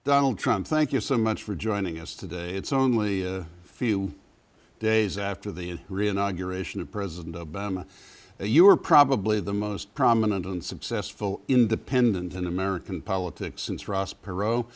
Donald Trump, thank you so much for joining us today. It's only a few days after the re-inauguration of President Obama. You are probably the most prominent and successful independent in American politics since Ross Perot,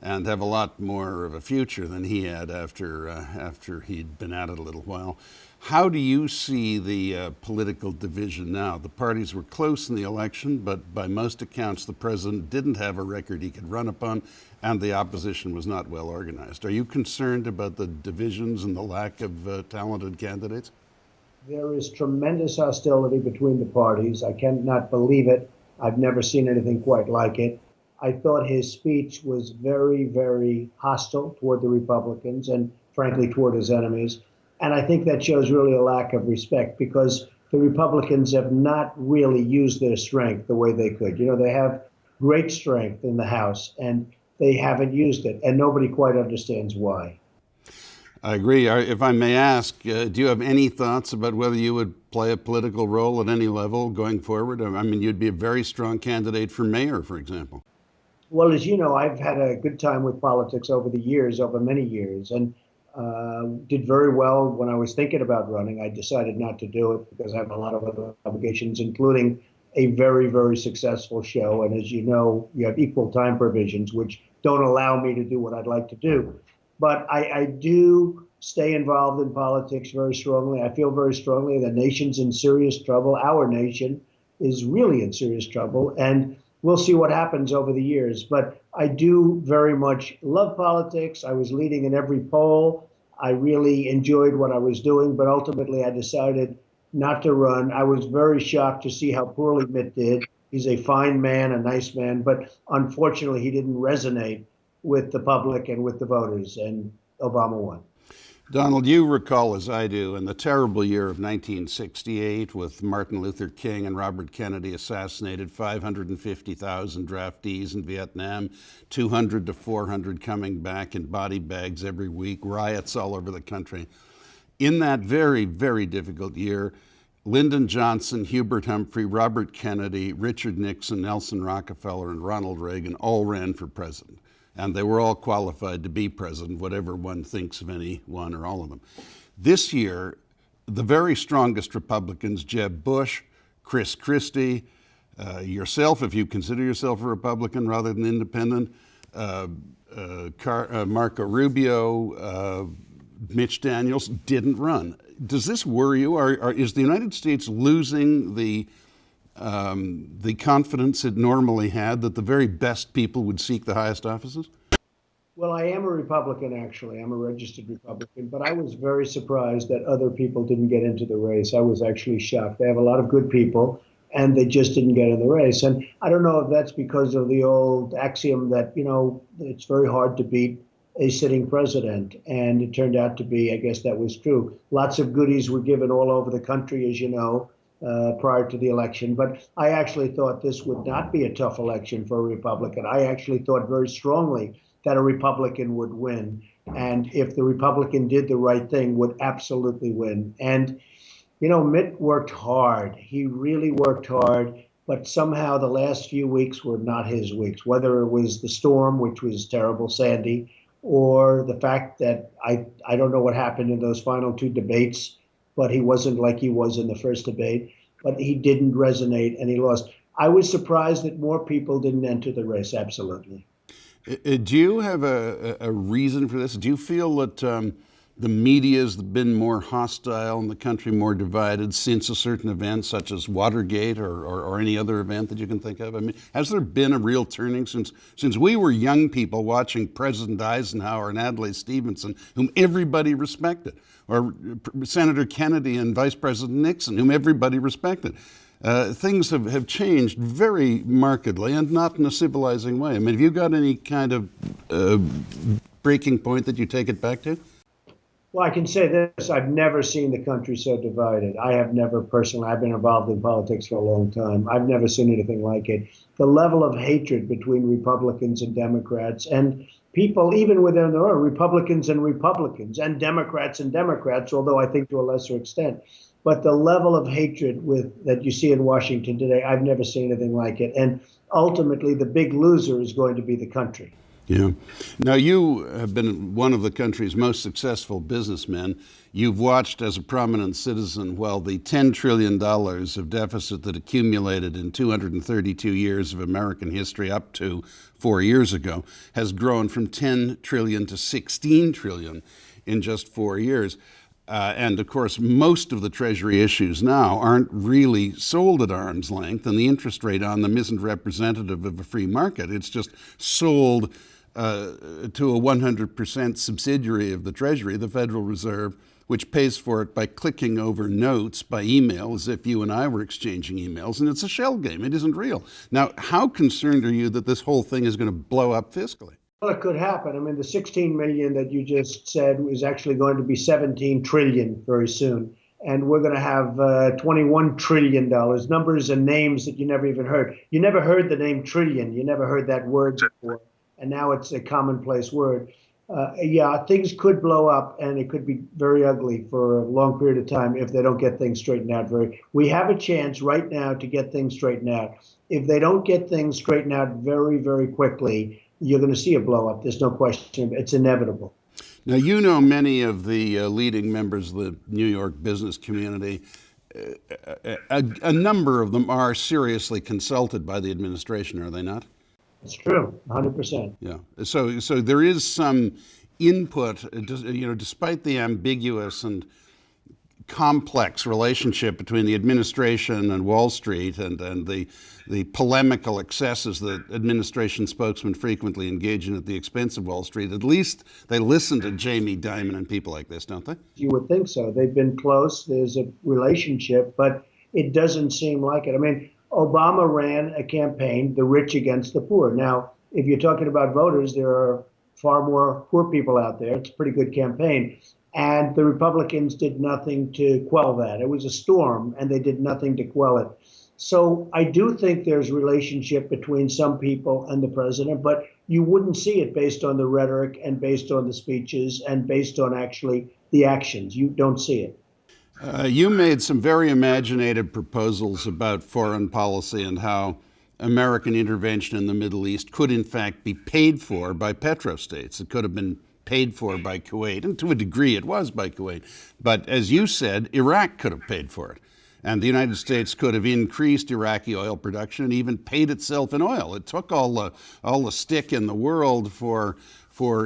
and have a lot more of a future than he had after he'd been at it a little while. How do you see the political division now? The parties were close in the election, but by most accounts, the president didn't have a record he could run upon, and the opposition was not well organized. Are you concerned about the divisions and the lack of talented candidates? There is tremendous hostility between the parties. I cannot believe it. I've never seen anything quite like it. I thought his speech was very, very hostile toward the Republicans and, frankly, toward his enemies. And I think that shows really a lack of respect because the Republicans have not really used their strength the way they could. You know, they have great strength in the House, and they haven't used it, and nobody quite understands why. I agree. If I may ask, do you have any thoughts about whether you would play a political role at any level going forward? I mean, you'd be a very strong candidate for mayor, for example. Well, as you know, I've had a good time with politics over the years, over many years, and did very well when I was thinking about running. I decided not to do it because I have a lot of other obligations, including a very, very successful show. And as you know, you have equal time provisions, which don't allow me to do what I'd like to do. But I do stay involved in politics very strongly. I feel very strongly the nation's in serious trouble. Our nation is really in serious trouble. And we'll see what happens over the years. But I do very much love politics. I was leading in every poll. I really enjoyed what I was doing, but ultimately I decided not to run. I was very shocked to see how poorly Mitt did. He's a fine man, a nice man, but unfortunately he didn't resonate with the public and with the voters, and Obama won. Donald, you recall, as I do, in the terrible year of 1968, with Martin Luther King and Robert Kennedy assassinated, 550,000 draftees in Vietnam, 200 to 400 coming back in body bags every week, riots all over the country. In that very, very difficult year, Lyndon Johnson, Hubert Humphrey, Robert Kennedy, Richard Nixon, Nelson Rockefeller, and Ronald Reagan all ran for president. And they were all qualified to be president, whatever one thinks of any one or all of them. This year, the very strongest Republicans, Jeb Bush, Chris Christie, yourself, if you consider yourself a Republican rather than independent, Marco Rubio, Mitch Daniels, didn't run. Does this worry you? Is the United States losing the confidence it normally had that the very best people would seek the highest offices? Well, I am a Republican, actually. I'm a registered Republican, but I was very surprised that other people didn't get into the race. I was actually shocked. They have a lot of good people, and they just didn't get in the race. And I don't know if that's because of the old axiom that, you know, it's very hard to beat a sitting president. And it turned out to be, I guess that was true. Lots of goodies were given all over the country, as you know, prior to the election. But I actually thought this would not be a tough election for a Republican. I actually thought very strongly that a Republican would win. And if the Republican did the right thing, would absolutely win. And, you know, Mitt worked hard. He really worked hard. But somehow the last few weeks were not his weeks, whether it was the storm, which was terrible, Sandy, or the fact that I don't know what happened in those final two debates, but he wasn't like he was in the first debate. But he didn't resonate and he lost. I was surprised that more people didn't enter the race, absolutely. Do you have a reason for this? Do you feel that the media has been more hostile and the country more divided since a certain event, such as Watergate or any other event that you can think of? I mean, has there been a real turning since we were young people watching President Eisenhower and Adlai Stevenson, whom everybody respected, or Senator Kennedy and Vice President Nixon, whom everybody respected? Things have changed very markedly and not in a civilizing way. I mean, have you got any kind of breaking point that you take it back to? Well, I can say this. I've never seen the country so divided. I have never personally, I've been involved in politics for a long time. I've never seen anything like it. The level of hatred between Republicans and Democrats and people, even within their own, Republicans and Democrats, although I think to a lesser extent. But the level of hatred that you see in Washington today, I've never seen anything like it. And ultimately, the big loser is going to be the country. Yeah. Now, you have been one of the country's most successful businessmen. You've watched as a prominent citizen while the $10 trillion of deficit that accumulated in 232 years of American history up to 4 years ago has grown from 10 trillion to 16 trillion in just 4 years. And of course, most of the Treasury issues now aren't really sold at arm's length, and the interest rate on them isn't representative of a free market. It's just sold to a 100% subsidiary of the Treasury, the Federal Reserve, which pays for it by clicking over notes by email as if you and I were exchanging emails. And it's a shell game. It isn't real. Now, how concerned are you that this whole thing is going to blow up fiscally? Well, it could happen. I mean, the 16 million that you just said is actually going to be 17 trillion very soon. And we're going to have $21 trillion, numbers and names that you never even heard. You never heard the name trillion. You never heard that word before. And now it's a commonplace word. Yeah, things could blow up, and it could be very ugly for a long period of time if they don't get things straightened out. We have a chance right now to get things straightened out. If they don't get things straightened out very, very quickly, you're going to see a blow up. There's no question. It's inevitable. Now, you know many of the leading members of the New York business community. A number of them are seriously consulted by the administration, are they not? It's true, 100%. Yeah. So there is some input, despite the ambiguous and complex relationship between the administration and Wall Street and the polemical excesses that administration spokesmen frequently engage in at the expense of Wall Street. At least they listen to Jamie Dimon and people like this, don't they? You would think so. They've been close. There's a relationship, but it doesn't seem like it. I mean, Obama ran a campaign, the rich against the poor. Now, if you're talking about voters, there are far more poor people out there. It's a pretty good campaign. And the Republicans did nothing to quell that. It was a storm, and they did nothing to quell it. So I do think there's a relationship between some people and the president, but you wouldn't see it based on the rhetoric and based on the speeches and based on actually the actions. You don't see it. You made some very imaginative proposals about foreign policy and how American intervention in the Middle East could in fact be paid for by petrostates. It could have been paid for by Kuwait, and to a degree it was by Kuwait. But as you said, Iraq could have paid for it. And the United States could have increased Iraqi oil production and even paid itself in oil. It took all the stick in the world for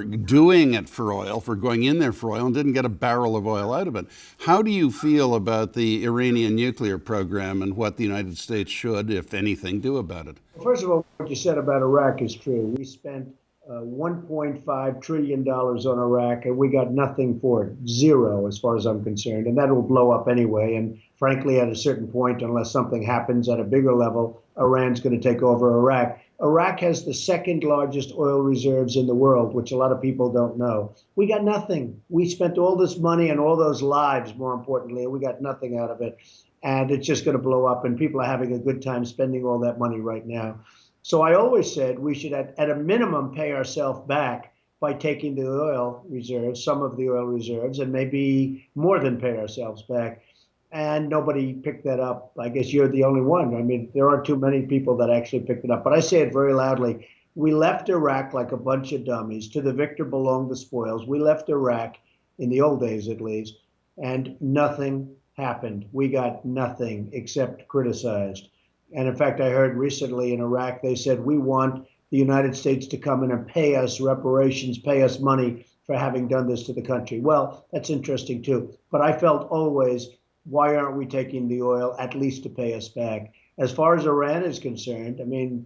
doing it for oil, for going in there for oil, and didn't get a barrel of oil out of it. How do you feel about the Iranian nuclear program and what the United States should, if anything, do about it? First of all, what you said about Iraq is true. We spent $1.5 trillion on Iraq, and we got nothing for it. Zero, as far as I'm concerned. And that will blow up anyway. And frankly, at a certain point, unless something happens at a bigger level, Iran's going to take over Iraq. Iraq has the second largest oil reserves in the world, which a lot of people don't know. We got nothing. We spent all this money and all those lives, more importantly, and we got nothing out of it. And it's just going to blow up, and people are having a good time spending all that money right now. So I always said we should, at a minimum, pay ourselves back by taking the oil reserves, some of the oil reserves, and maybe more than pay ourselves back. And nobody picked that up. I guess you're the only one. I mean, there aren't too many people that actually picked it up. But I say it very loudly. We left Iraq like a bunch of dummies. To the victor belong the spoils. We left Iraq, in the old days at least, and nothing happened. We got nothing except criticized. And in fact, I heard recently in Iraq, they said, we want the United States to come in and pay us reparations, pay us money for having done this to the country. Well, that's interesting too. But I felt always, why aren't we taking the oil at least to pay us back? As far as Iran is concerned, I mean,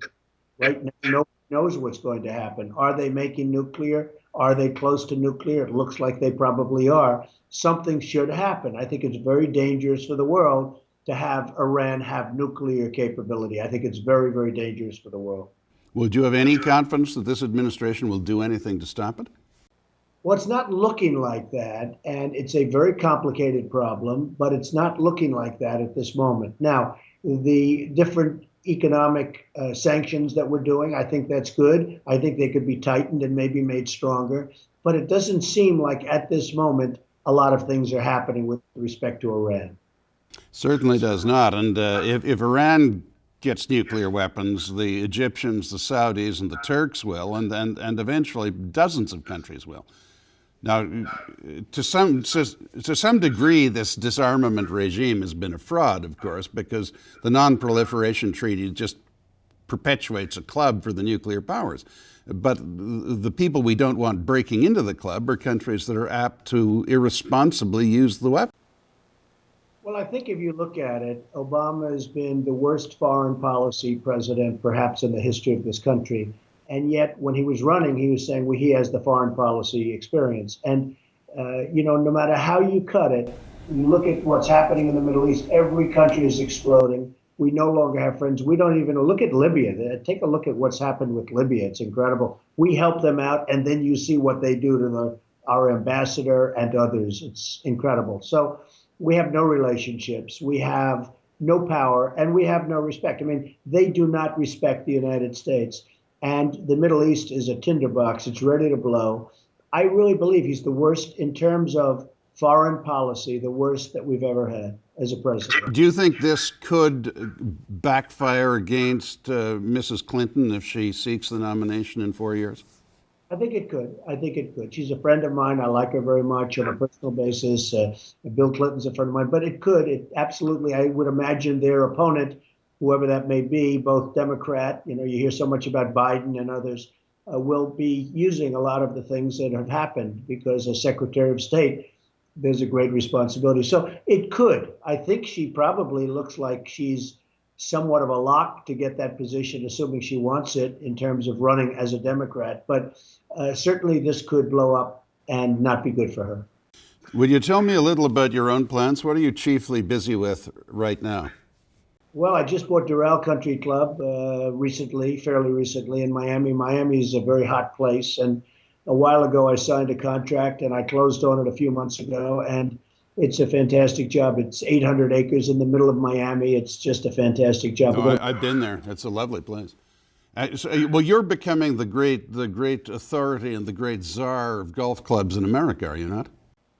right now, nobody knows what's going to happen. Are they making nuclear? Are they close to nuclear? It looks like they probably are. Something should happen. I think it's very dangerous for the world to have Iran have nuclear capability. I think it's very, very dangerous for the world. Would you have any confidence that this administration will do anything to stop it? Well, it's not looking like that, and it's a very complicated problem, but it's not looking like that at this moment. Now, the different economic sanctions that we're doing, I think that's good. I think they could be tightened and maybe made stronger, but it doesn't seem like at this moment a lot of things are happening with respect to Iran. Certainly does not. And if Iran gets nuclear weapons, the Egyptians, the Saudis, and the Turks will, and eventually dozens of countries will. Now, to some degree, this disarmament regime has been a fraud, of course, because the Non-Proliferation Treaty just perpetuates a club for the nuclear powers. But the people we don't want breaking into the club are countries that are apt to irresponsibly use the weapon. Well, I think if you look at it, Obama has been the worst foreign policy president perhaps in the history of this country. And yet, when he was running, he was saying, well, he has the foreign policy experience. And, no matter how you cut it, you look at what's happening in the Middle East, every country is exploding. We no longer have friends. We don't even look at Libya. Take a look at what's happened with Libya. It's incredible. We help them out, and then you see what they do to our ambassador and others. It's incredible. So we have no relationships. We have no power, and we have no respect. I mean, they do not respect the United States. And the Middle East is a tinderbox. It's ready to blow. I really believe he's the worst in terms of foreign policy, the worst that we've ever had as a president. Do you think this could backfire against Mrs. Clinton if she seeks the nomination in 4 years? I think it could. I think it could. She's a friend of mine. I like her very much on a personal basis. Bill Clinton's a friend of mine. But it could. It absolutely, I would imagine their opponent, whoever that may be, both Democrat, you hear so much about Biden and others, will be using a lot of the things that have happened because as Secretary of State, there's a great responsibility. So it could. I think she probably looks like she's somewhat of a lock to get that position, assuming she wants it in terms of running as a Democrat. But certainly this could blow up and not be good for her. Would you tell me a little about your own plans? What are you chiefly busy with right now? Well, I just bought Doral Country Club fairly recently in Miami. Miami is a very hot place. And a while ago, I signed a contract and I closed on it a few months ago. And it's a fantastic job. It's 800 acres in the middle of Miami. It's just a fantastic job. Oh, I've been there. It's a lovely place. Well, you're becoming the great authority and the great czar of golf clubs in America, are you not?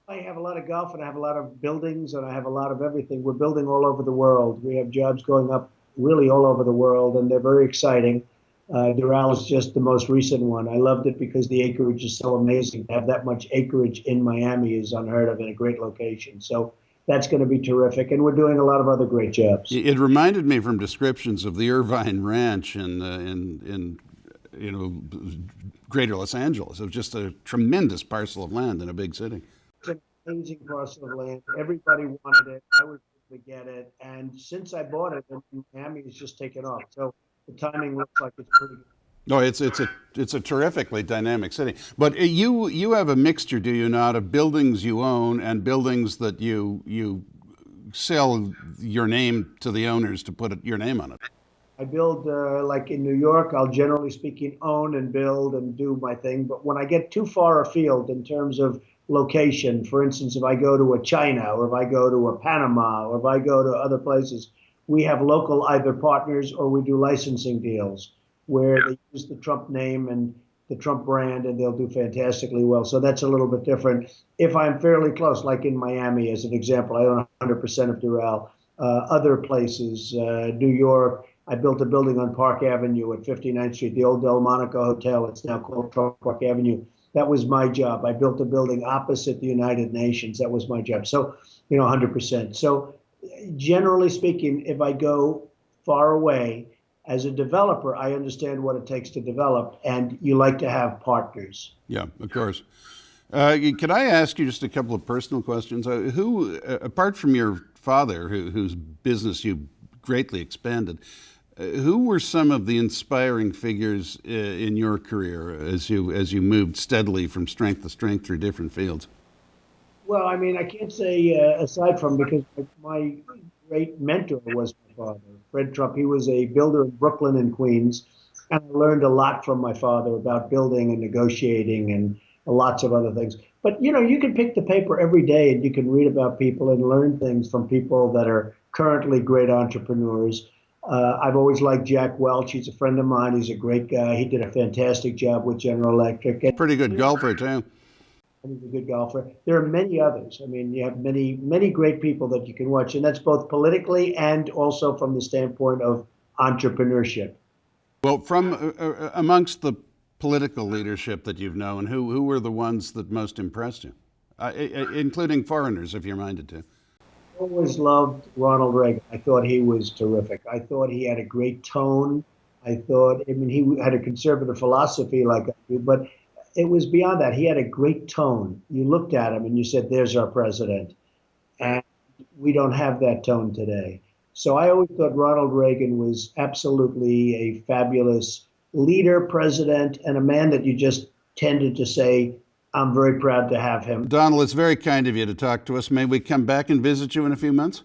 I have a lot of golf and I have a lot of buildings and I have a lot of everything. We're building all over the world. We have jobs going up really all over the world and they're very exciting. Doral is just the most recent one. I loved it because the acreage is so amazing. To have that much acreage in Miami is unheard of in a great location. So that's going to be terrific. And we're doing a lot of other great jobs. It reminded me from descriptions of the Irvine Ranch in Greater Los Angeles. It was just a tremendous parcel of land in a big city. It's an amazing parcel of land. Everybody wanted it. I was able to get it. And since I bought it, Miami has just taken off. So the timing looks like it's pretty good. No, it's a terrifically dynamic city. But you have a mixture, do you not, of buildings you own and buildings that you sell your name to the owners to put your name on it. I build, like in New York, I'll generally speaking own and build and do my thing. But when I get too far afield in terms of location, for instance, if I go to a China or if I go to a Panama or if I go to other places, we have local either partners or we do licensing deals where they use the Trump name and the Trump brand and they'll do fantastically well. So that's a little bit different. If I'm fairly close, like in Miami, as an example, I own 100% of Doral. Other places, New York, I built a building on Park Avenue at 59th Street, the old Delmonico Hotel. It's now called Trump Park Avenue. That was my job. I built a building opposite the United Nations. That was my job. So, 100%. So generally speaking, if I go far away, as a developer, I understand what it takes to develop, and you like to have partners. Yeah, of course. Could I ask you just a couple of personal questions? Who, apart from your father, whose business you greatly expanded, who were some of the inspiring figures in your career as you moved steadily from strength to strength through different fields? Well, I mean, I can't say aside from because my great mentor was my father, Fred Trump. He was a builder in Brooklyn and Queens, and I learned a lot from my father about building and negotiating and lots of other things. But, you can pick the paper every day and you can read about people and learn things from people that are currently great entrepreneurs. I've always liked Jack Welch. He's a friend of mine. He's a great guy. He did a fantastic job with General Electric. And pretty good golfer, too. he's a good golfer. There are many others. I mean, you have many, many great people that you can watch, and that's both politically and also from the standpoint of entrepreneurship. Well, from amongst the political leadership that you've known, who were the ones that most impressed you, including foreigners, if you're minded to? Always loved Ronald Reagan. I thought he was terrific. I thought he had a great tone. I mean, he had a conservative philosophy like I do, but it was beyond that. He had a great tone. You looked at him and you said, there's our president. And we don't have that tone today. So I always thought Ronald Reagan was absolutely a fabulous leader, president, and a man that you just tended to say, I'm very proud to have him. Donald, it's very kind of you to talk to us. May we come back and visit you in a few months?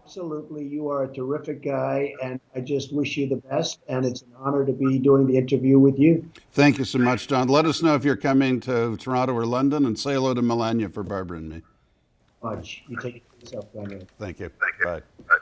Absolutely. You are a terrific guy, and I just wish you the best. And it's an honor to be doing the interview with you. Thank you so much, Don. Let us know if you're coming to Toronto or London, and say hello to Melania for Barbara and me. Much. You take care of yourself, Conrad. Thank you. Thank you. Bye. Bye.